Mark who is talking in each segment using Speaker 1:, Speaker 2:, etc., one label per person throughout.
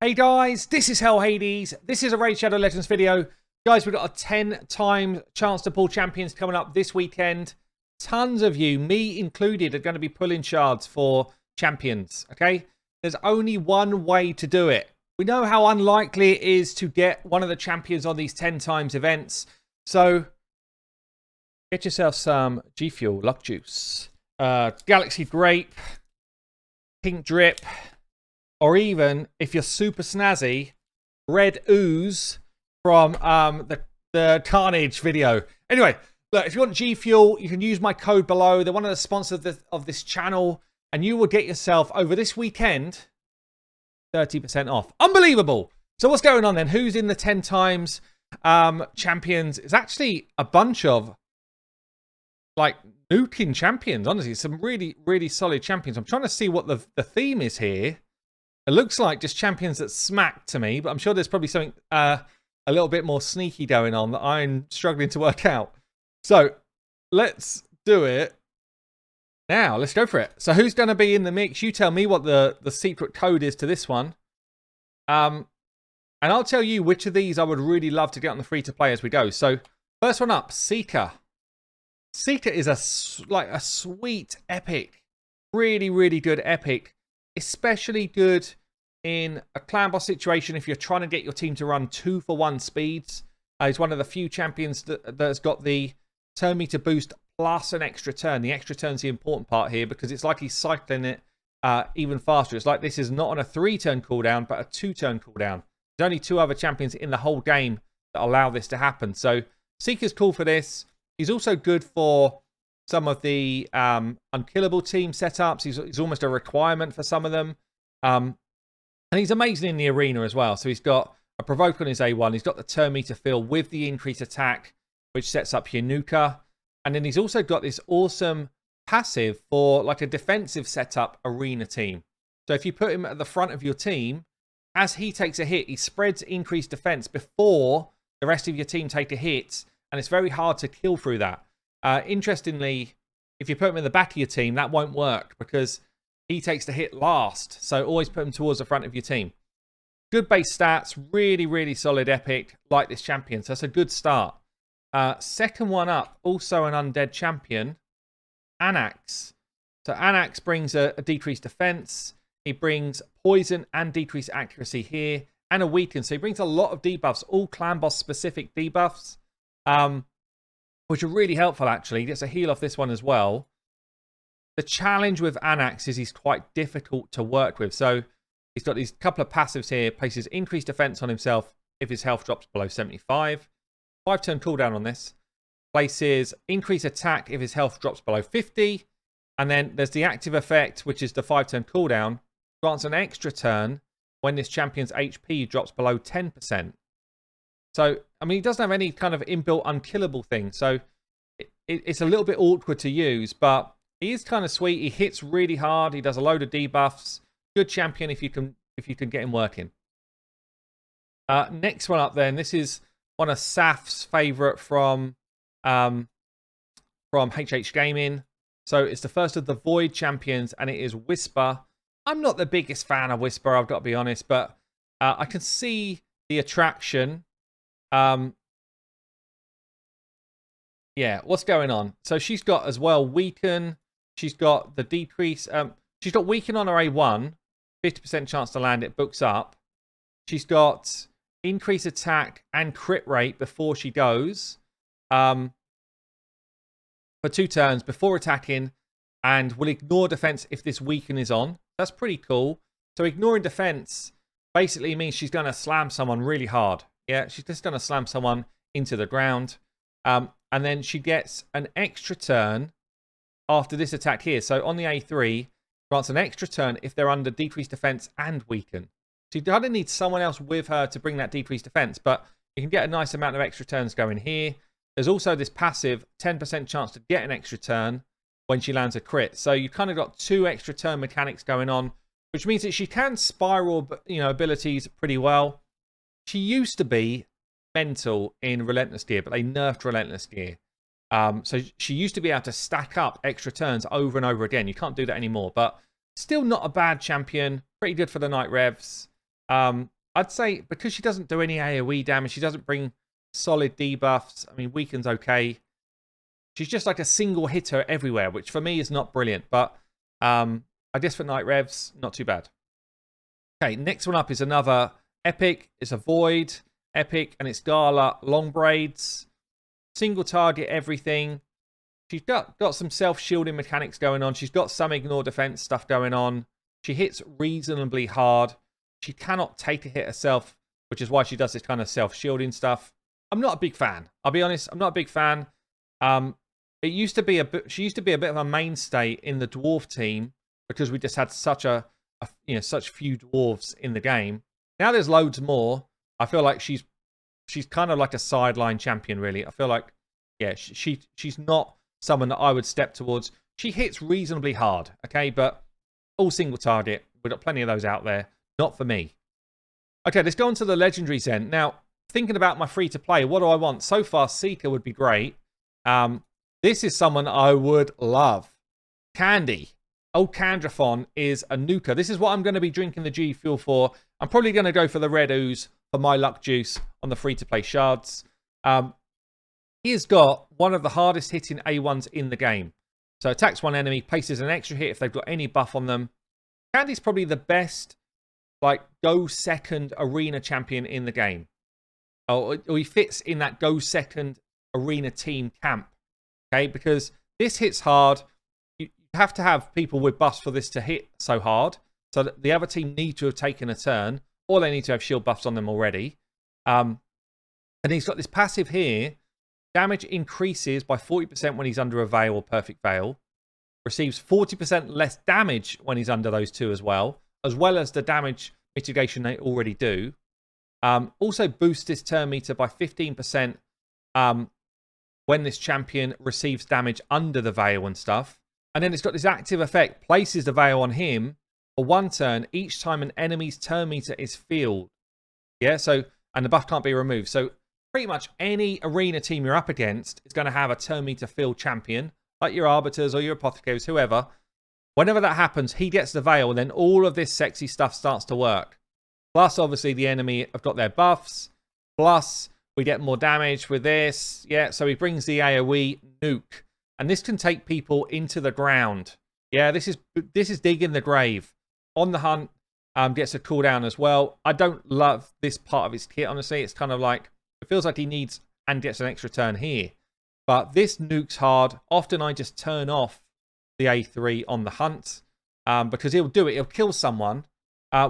Speaker 1: Hey guys, this is Hell Hades. This is a Raid Shadow Legends video. Guys, we've got a 10 times chance to pull champions coming up this weekend. Tons of you, me included, are going to be pulling shards for champions, okay? There's only one way to do it. We know how unlikely it is to get one of the champions on these 10 times events. So, get yourself some G Fuel, Luck Juice, Galaxy Grape, Pink Drip, or even, if you're super snazzy, Red Ooze from the Carnage video. Anyway, look, if you want G Fuel, you can use my code below. They're one of the sponsors of this channel, and you will get yourself, over this weekend, 30% off. Unbelievable! So what's going on then? Who's in the 10 times champions? It's actually a bunch of, like, nuking champions, honestly. Some really, really solid champions. I'm trying to see what the theme is here. It looks like just champions that smack to me, but I'm sure there's probably something a little bit more sneaky going on that I'm struggling to work out. So, let's do it now. Let's go for it. So, who's going to be in the mix? You tell me what the secret code is to this one. And I'll tell you which of these I would really love to get on the free-to-play as we go. So, first one up, Seeker. Seeker is a sweet epic. Really, really good epic. Especially good in a clan boss situation if you're trying to get your team to run 2-for-1 speeds. He's one of the few champions that's got the turn meter boost plus an extra turn. The extra turn's the important part here because it's like he's cycling it even faster. It's like this is not on a 3-turn cooldown, but a 2-turn cooldown. There's only 2 other champions in the whole game that allow this to happen. So Seeker's cool for this. He's also good for some of the unkillable team setups. He's almost a requirement for some of them. And he's amazing in the arena as well. So he's got a provoke on his A1. He's got the turn meter fill with the increased attack, which sets up your Nuka. And then he's also got this awesome passive for like a defensive setup arena team. So if you put him at the front of your team, as he takes a hit, he spreads increased defense before the rest of your team take a hit. And it's very hard to kill through that. Interestingly, if you put him in the back of your team, that won't work because he takes the hit last. So always put him towards the front of your team. Good base stats, really, really solid epic, like this champion. So that's a good start. Second one up, also an undead champion, Anax. So Anax brings a decreased defense. He brings poison and decreased accuracy here, and a weaken. So he brings a lot of debuffs, all clan boss specific debuffs. Which are really helpful, actually. He gets a heal off this one as well. The challenge with Anax is he's quite difficult to work with. So he's got these couple of passives here. Places increased defense on himself if his health drops below 75. 5-turn cooldown on this. Places increased attack if his health drops below 50. And then there's the active effect, which is the 5-turn cooldown. Grants an extra turn when this champion's HP drops below 10%. So, I mean, he doesn't have any kind of inbuilt unkillable thing. So, it's a little bit awkward to use, but he is kind of sweet. He hits really hard. He does a load of debuffs. Good champion if you can get him working. Next one up then. This is one of Saf's favourite from HH Gaming. So, it's the first of the Void champions, and it is Whisper. I'm not the biggest fan of Whisper, I've got to be honest, but I can see the attraction. Yeah, what's going on? So she's got as well weaken. She's got the decrease. She's got weaken on her A1, 50% chance to land it, books up. She's got increase attack and crit rate before she goes. For 2 turns before attacking, and will ignore defense if this weaken is on. That's pretty cool. So ignoring defense basically means she's going to slam someone really hard. Yeah, she's just going to slam someone into the ground. And then she gets an extra turn after this attack here. So on the A3, grants an extra turn if they're under decreased defense and weaken. So you kind of need someone else with her to bring that decreased defense, but you can get a nice amount of extra turns going here. There's also this passive 10% chance to get an extra turn when she lands a crit. So you've kind of got 2 extra turn mechanics going on, which means that she can spiral, abilities pretty well. She used to be mental in Relentless Gear, but they nerfed Relentless Gear. So she used to be able to stack up extra turns over and over again. You can't do that anymore, but still not a bad champion. Pretty good for the night revs. I'd say because she doesn't do any AoE damage, she doesn't bring solid debuffs. I mean, weaken's okay. She's just like a single hitter everywhere, which for me is not brilliant. But I guess for Night Revs, not too bad. Okay, next one up is another epic. It's a Void epic, and it's Darla Long Braids. Single target everything. She's got some self-shielding mechanics going on. She's got some ignore defense stuff going on. She hits reasonably hard. She cannot take a hit herself, which is why she does this kind of self-shielding stuff. I'm not a big fan. I'll be honest, I'm not a big fan. It used to be she used to be a bit of a mainstay in the dwarf team because we just had such such few dwarves in the game. Now there's loads more. I feel like she's kind of like a sideline champion, really. I feel like, yeah, she's not someone that I would step towards. She hits reasonably hard, okay, but all single target. We've got plenty of those out there. Not for me. Okay, let's go on to the legendaries then. Now, thinking about my free-to-play, what do I want? So far, Seeker would be great. This is someone I would love. Candy. Old Candrathon is a Nuka. This is what I'm going to be drinking the G Fuel for. I'm probably going to go for the Red Ooze for my luck juice on the free-to-play shards. He has got one of the hardest hitting A1s in the game. So attacks one enemy, places an extra hit if they've got any buff on them. Candy's probably the best, like, go second arena champion in the game. Or he fits in that go second arena team camp. Okay, because this hits hard. You have to have people with buffs for this to hit so hard. So that the other team need to have taken a turn, or they need to have shield buffs on them already. And he's got this passive here. Damage increases by 40% when he's under a veil or perfect veil. Receives 40% less damage when he's under those two as well as the damage mitigation they already do. Also boosts his turn meter by 15% when this champion receives damage under the veil and stuff. And then it's got this active effect, places the veil on him for 1 turn each time an enemy's turn meter is filled. Yeah, so, and the buff can't be removed. So pretty much any arena team you're up against is going to have a turn meter filled champion, like your Arbiters or your Apothecaries, whoever. Whenever that happens, he gets the veil, and then all of this sexy stuff starts to work. Plus, obviously, the enemy have got their buffs. Plus, we get more damage with this. Yeah, so he brings the AoE nuke. And this can take people into the ground. Yeah, this is digging the grave. On the hunt, gets a cooldown as well. I don't love this part of his kit, honestly. It's kind of like, it feels like he needs and gets an extra turn here. But this nukes hard. Often I just turn off the A3 on the hunt because he'll do it. He'll kill someone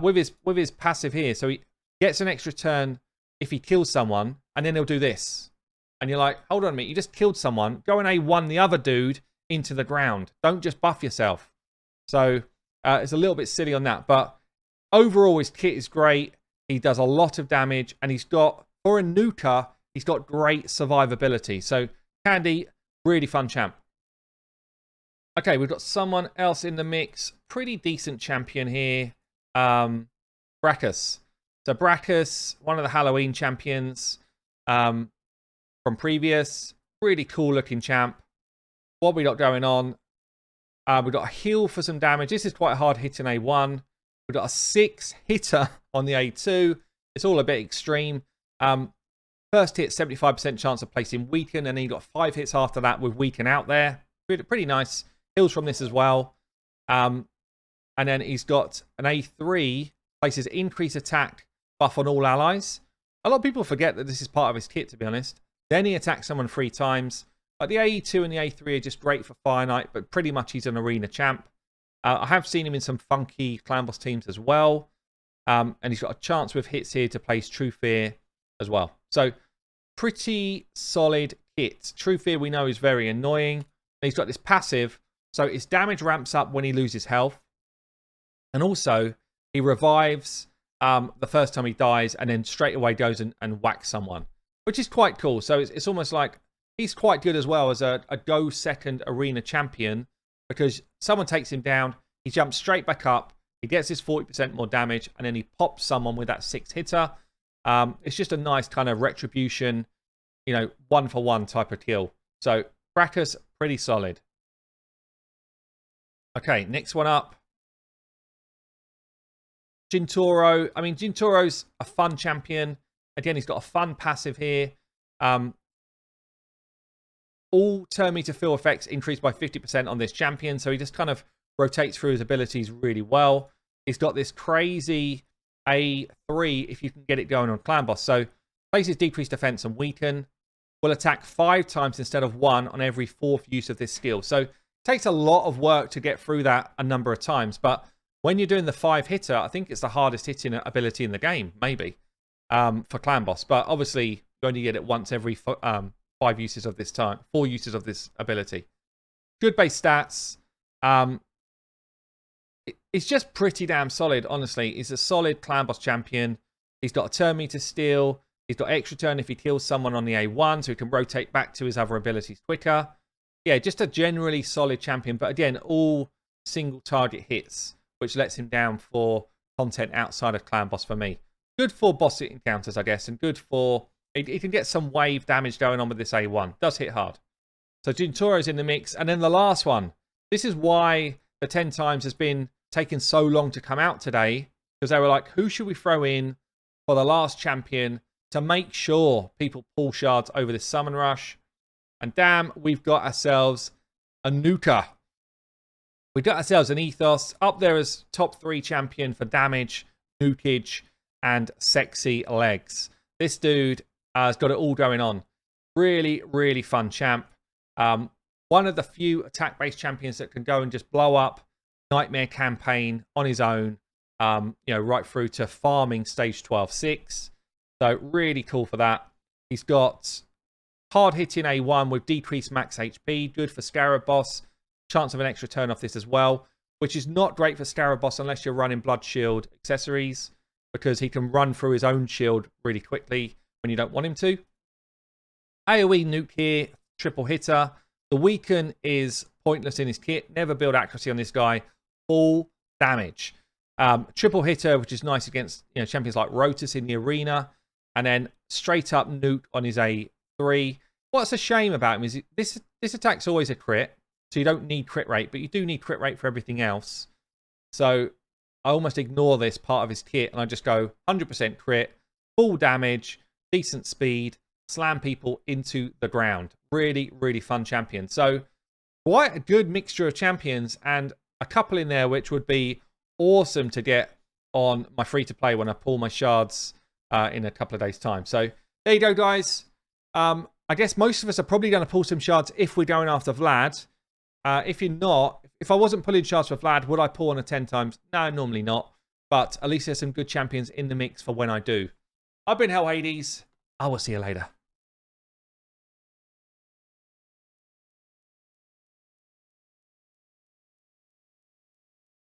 Speaker 1: with his passive here. So he gets an extra turn if he kills someone, and then he'll do this. And you're like, hold on a minute, you just killed someone. Go and A1 the other dude into the ground. Don't just buff yourself. So it's a little bit silly on that. But overall, his kit is great. He does a lot of damage. And he's got, for a Nuka, he's got great survivability. So Candy, really fun champ. Okay, we've got someone else in the mix. Pretty decent champion here. Braukos. So Braukos, one of the Halloween champions. From previous, really cool looking champ. What we got going on? We've got a heal for some damage. This is quite a hard hit in A1. We've got a 6 hitter on the A2. It's all a bit extreme. First hit, 75% chance of placing weaken, and then you got 5 hits after that with weaken out there. Pretty nice. Heals from this as well. And then he's got an A3, places increase attack buff on all allies. A lot of people forget that this is part of his kit, to be honest. Then he attacks someone 3 times. But the AE2 and the A3 are just great for Fire Knight, but pretty much he's an arena champ. I have seen him in some funky clan boss teams as well. And he's got a chance with hits here to place True Fear as well. So, pretty solid kit. True Fear we know is very annoying. And he's got this passive, so his damage ramps up when he loses health. And also, he revives the first time he dies, and then straight away goes and whacks someone, which is quite cool. So it's almost like he's quite good as well as a go second arena champion, because someone takes him down, he jumps straight back up, he gets his 40% more damage, and then he pops someone with that 6 hitter. It's just a nice kind of retribution, 1-for-1 type of kill. So Braukos, pretty solid. Okay, next one up. Gintoro. I mean, Gintoro's a fun champion. Again, he's got a fun passive here. All turn meter fill effects increased by 50% on this champion. So he just kind of rotates through his abilities really well. He's got this crazy A3 if you can get it going on Clan Boss. So places decreased defense and weaken. Will attack 5 times instead of 1 on every 4th use of this skill. So it takes a lot of work to get through that a number of times. But when you're doing the 5 hitter, I think it's the hardest hitting ability in the game, maybe, for Clan Boss. But obviously, you only get it once every 5 uses of this time, 4 uses of this ability. Good base stats. It's just pretty damn solid, honestly. He's a solid Clan Boss champion. He's got a turn meter steal. He's got extra turn if he kills someone on the A1, so he can rotate back to his other abilities quicker. Yeah, just a generally solid champion. But again, all single target hits, which lets him down for content outside of Clan Boss for me. Good for boss encounters, I guess, and good for... He can get some wave damage going on with this A1. Does hit hard. So Gintoro's in the mix. And then the last one. This is why the 10 times has been taking so long to come out today. Because they were like, who should we throw in for the last champion to make sure people pull shards over this summon rush? And damn, we've got ourselves a Nuka. We got ourselves an Ethos. Up there as top 3 champion for damage, nukage, and sexy legs. This dude has got it all going on. Really, really fun champ. One of the few attack-based champions that can go and just blow up Nightmare campaign on his own, right through to farming stage 12-6. So really cool for that. He's got hard-hitting A1 with decreased max HP. Good for Scarab Boss. Chance of an extra turn off this as well, which is not great for Scarab Boss unless you're running Blood Shield accessories, because he can run through his own shield really quickly when you don't want him to. AoE nuke here, triple hitter. The weaken is pointless in his kit. Never build accuracy on this guy. Full damage. Triple hitter, which is nice against champions like Rotus in the arena. And then straight up nuke on his A3. What's a shame about him is this attack's always a crit. So you don't need crit rate, but you do need crit rate for everything else. So I almost ignore this part of his kit and I just go 100% crit, full damage, decent speed, slam people into the ground. Really, really fun champion. So quite a good mixture of champions, and a couple in there which would be awesome to get on my free-to-play when I pull my shards in a couple of days' time. So there you go, guys. I guess most of us are probably going to pull some shards if we're going after Vlad. If you're not, if I wasn't pulling shards for Vlad, would I pull on a 10 times? No, normally not. But at least there's some good champions in the mix for when I do. I've been Hell Hades. I will see you later.